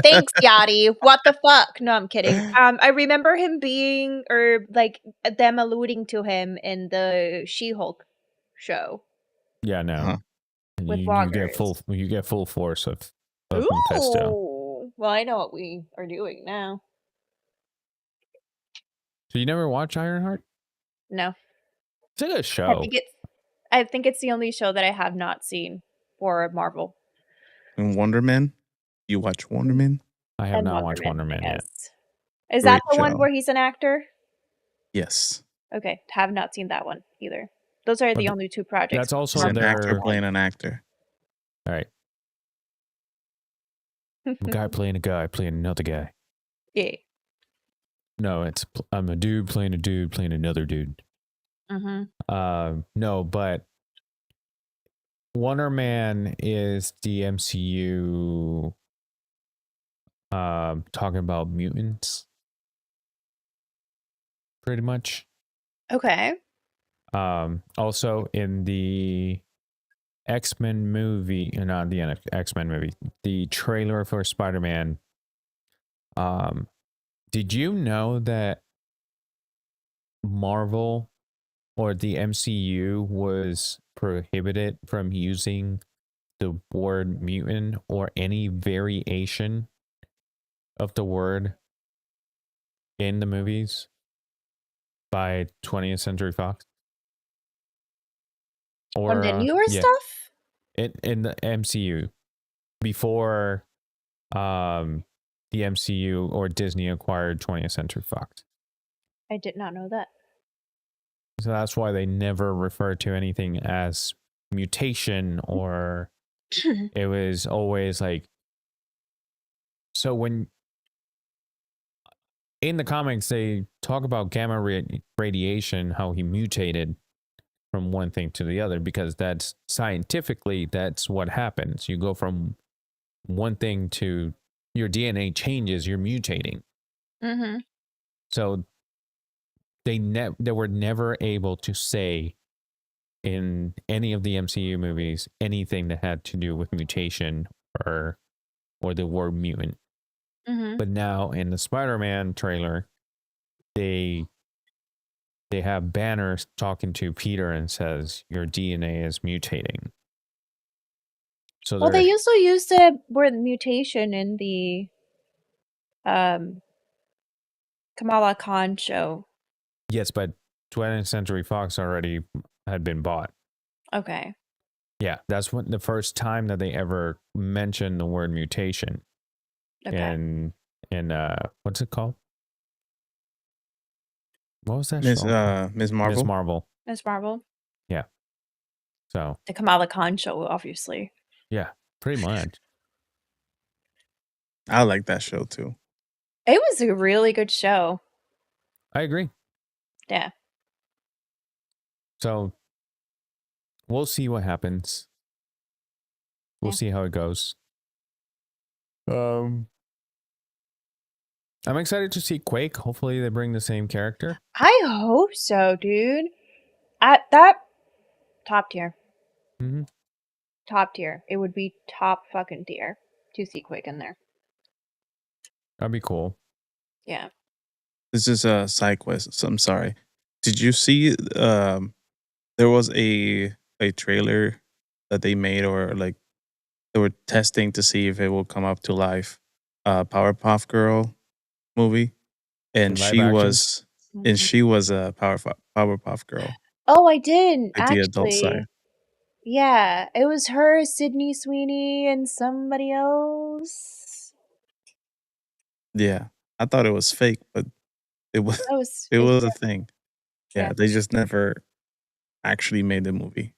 Thanks, Yadi. What the fuck? No, I'm kidding. I remember him being, or like them alluding to him in the She-Hulk show Yeah, no. Uh-huh. And with you get bloggers. full force of Mephisto. Ooh. Well, I know what we are doing now. So you never watch Ironheart? No. It's a good I show. think it's the only show that I have not seen for Marvel. And Wonder Man. You watch Wonder Man? I have And not Wonder watched Man, Wonder Man yet. yes. Is that Great the one show. where he's an actor? Yes. Okay, have not seen that one either. Those are the only two projects. That's also He's an actor their... playing an actor. All right. A guy playing a guy playing another guy. Yeah. No, I'm a dude playing another dude. No, but Wonder Man is the MCU talking about mutants, pretty much. Okay. Also in the X-Men movie, not the X-Men movie, the trailer for Spider-Man. Did you know that Marvel or the MCU was prohibited from using the word mutant or any variation of the word in the movies by 20th Century Fox? On Or the newer yeah, stuff? in the MCU before the MCU or Disney acquired 20th Century Fox. I did not know that. So that's why they never referred to anything as mutation, or it was always like, so when in the comics they talk about gamma radiation, how he mutated from one thing to the other, because that's scientifically that's what happens. You go from one thing to your DNA changes, you're mutating. So they were never able to say in any of the MCU movies anything that had to do with mutation or the word mutant. But now in the Spider-Man trailer, they have Banner talking to Peter and says your DNA is mutating. So Well, they also used the word mutation in the Kamala Khan show. Yes, but 20th Century Fox already had been bought. Okay. Yeah, that's the first time that they ever mentioned the word mutation. Okay. And what's it called? What was that Miss show? Miss Marvel. Miss Marvel. Miss Marvel. Yeah. So The Kamala Khan show, obviously. yeah, pretty much. I like that show too. It was a really good show. I agree. Yeah. So we'll see what happens. We'll Yeah. see how it goes. I'm excited to see Quake. Hopefully they bring the same character. I hope so, dude. At that top tier. Mm-hmm. Top tier. It would be top fucking tier to see Quake in there. That'd be cool. Yeah. This is a side quest. So I'm sorry. Did you see? There was a trailer that they made, or like they were testing to see if it will come up to life. Powerpuff Girl movie, In and live action? she was a Powerpuff Girl, Oh, I did like the adult actually. side. Yeah, it was her, Sydney Sweeney, and somebody else. Yeah, I thought it was fake, but it was That was it it's was a thing. yeah, Yeah, they just never actually made the movie.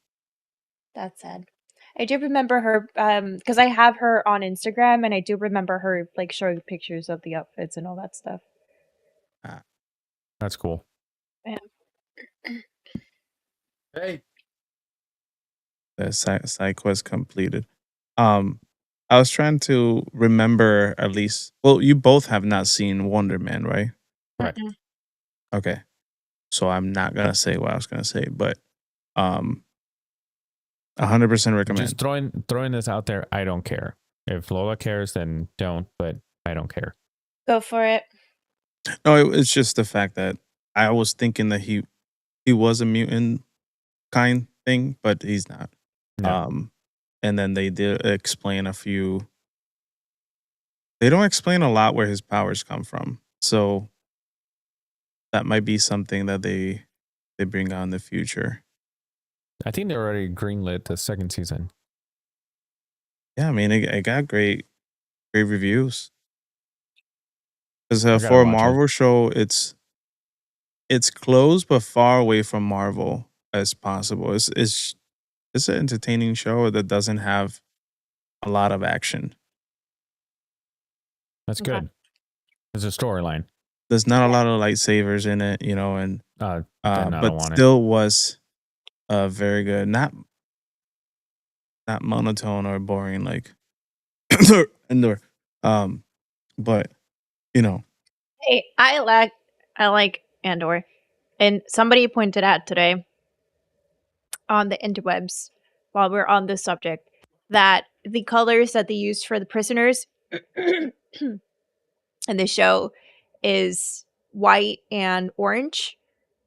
that's sad. I do remember her because I have her on Instagram, and I do remember her like showing pictures of the outfits and all that stuff. Uh, That's cool. Yeah. Hey. the side quest completed. I was trying to remember at least. Well, you both have not seen Wonder Man, right? Right. Mm-mm. Okay, so I'm not gonna say what I was gonna say, but um, 100% Just recommend. throwing this out there. I don't care. If Lola cares, then don't. But I don't care. Go for it. No, it's just the fact that I was thinking that he was a mutant kind thing, but he's not. No. And then they did explain a few. They don't explain a lot where his powers come from, so that might be something that they bring out in the future. I think they already greenlit the second season. Yeah, I mean, it got great reviews. Because I gotta for a watch it. Marvel show, it's close but far away from Marvel as possible. It's an entertaining show that doesn't have a lot of action. That's Okay. good. There's a storyline. There's not a Yeah. lot of lightsabers in it, you know, and Then I don't but want it. still was very good. Not monotone or boring like Endor. But you know, Hey, I like Andor, and somebody pointed out today on the interwebs while we're on this subject that the colors that they used for the prisoners in the show is white and orange,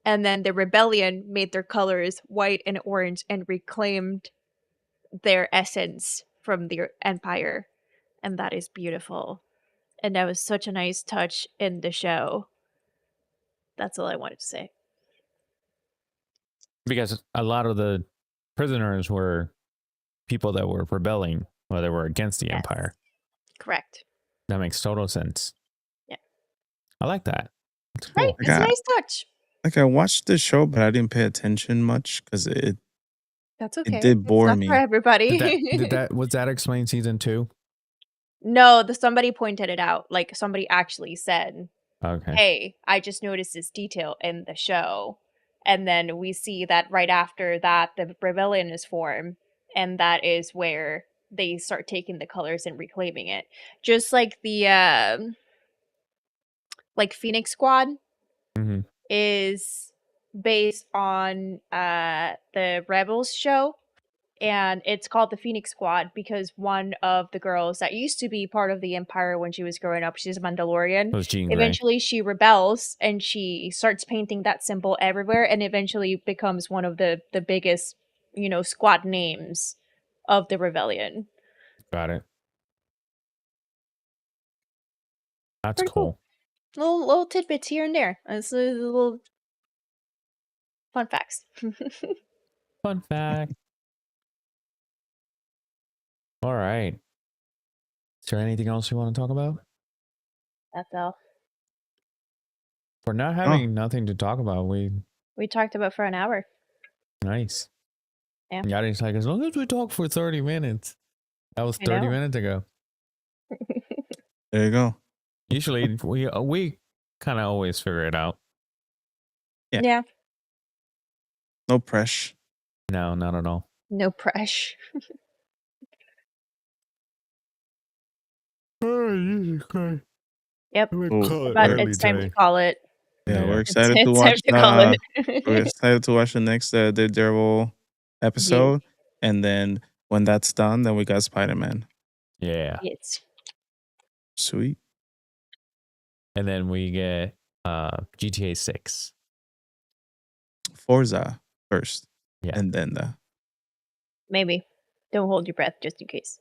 and then the rebellion made their colors white and orange and reclaimed their essence from the empire, and that is beautiful, and that was such a nice touch in the show. That's all I wanted to say. Because a lot of the prisoners were people that were rebelling or they were against the Yes. Empire. Correct. That makes total sense. Yeah. I like that. It's Right. cool. It's a nice touch. like I watched the show, but I didn't pay attention much because That's it okay. did It's bore not for me. everybody. Was that explained season 2? No, somebody pointed it out. Like somebody actually said, Okay. "Hey, I just noticed this detail in the show." And then we see that right after that the rebellion is formed, and that is where they start taking the colors and reclaiming it. Just like the like Phoenix Squad Mm-hmm. is based on the Rebels show, and it's called the Phoenix Squad because one of the girls that used to be part of the Empire when she was growing up, she's a Mandalorian. It was Jean Grey. Eventually, she rebels and she starts painting that symbol everywhere, and eventually becomes one of the biggest, squad names of the rebellion. Got it. That's Pretty cool. cool. Little tidbits here and there. It's a little fun facts. Fun fact. All right. Is there anything else you want to talk about? That's all. For not Oh, having nothing to talk about, We talked about for an hour. nice. Yadi's like, as long as we talk for 30 minutes. That was 30 minutes ago. There you go. Usually we kind of always figure it out. Yeah. No pressure. No, not at all. No pressure. Yep. But it's time to call it. Yeah, we're excited to watch. We're excited to watch the next the Daredevil episode, and then when that's done, then we got Spider-Man. Yeah. Yes. Sweet. And then we get GTA 6. Forza first. Yeah. And then the Maybe. Don't hold your breath just in case.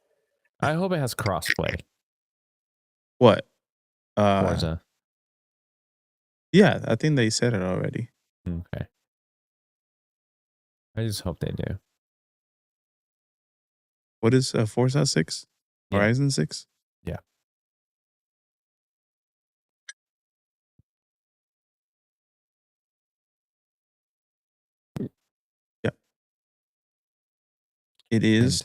I hope it has crossplay. what? Forza. Yeah, I think they said it already. Okay. I just hope they do. What is Forza 6? Yeah. Horizon 6? Yeah. Yeah. It is.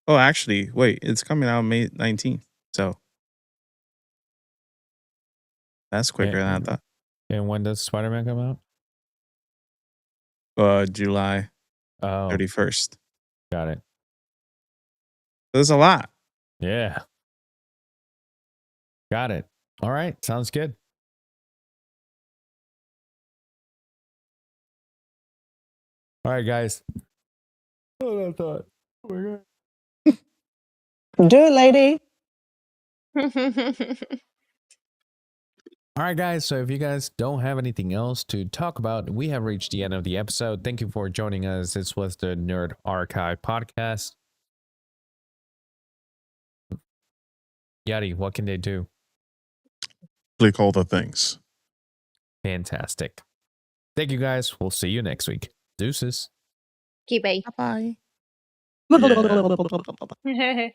Oh, actually, wait, it's coming out May 19th. So that's quicker than I thought. And when does Spider-Man come out? July 31st. Got it. There's a lot. Yeah. Got it. All right. Sounds good. All right, guys. Oh, I thought. Oh my God. Do it, lady. All right, guys. So if you guys don't have anything else to talk about, we have reached the end of the episode. Thank you for joining us. This was the Nerd Archive podcast. Yadi, what can they do? Click all the things. Fantastic. Thank you, guys. We'll see you next week. Deuces. Okay, bye. Bye-bye. Yeah.